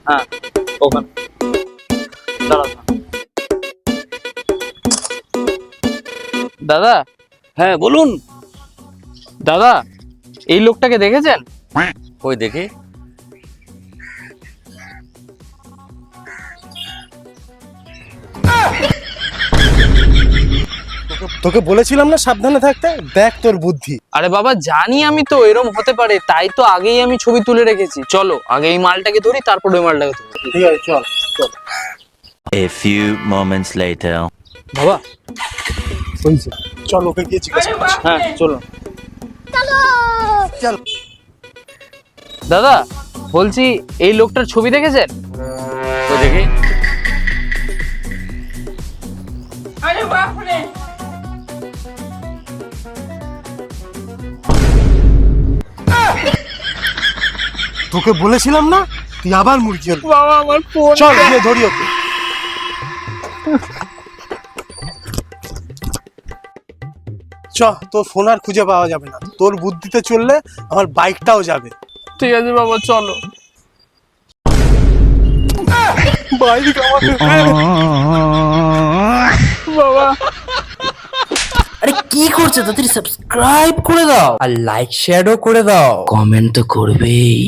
হ্যাঁ ওখানে দাঁড়াও। দাদা, হ্যাঁ বলুন। দাদা এই লোকটাকে দেখেছেন? ওই দেখি। তোকে বলেছিলাম না সাবধানে থাকতে, দেখ তোর বুদ্ধি। আরে বাবা জানি আমি তো এরম হতে পারে, তাই তো আগেই আমি ছবি তুলে রেখেছি। চলো আগে এই মালটাকে ধরি, তারপর ওই মালটাকে ধরি। ঠিক আছে চল চল। A few moments later. বাবা শুনছি, চল ওকে গিয়ে জিজ্ঞাসা করছি। হ্যাঁ চলো। চল। দাদা বলছি এই লোকটার ছবি দেখেছেন? ওই দেখি। তোকে বলেছিলাম না, তুই আবার মুরগি হলি। বাবা আমার ফোন। চল গিয়ে ধরি ওকে। চ, তোর ফোন আর খুঁজে পাওয়া যাবে না। তোর বুদ্ধিতে চললে আমার বাইকটাও যাবে। ঠিক আছে বাবা চলো। বাইক আমাকে বাবা আরে কি করছে, তাড়াতাড়ি সাবস্ক্রাইব করে দাও আর লাইক শেয়ারও করে দাও, কমেন্ট তো করবেই।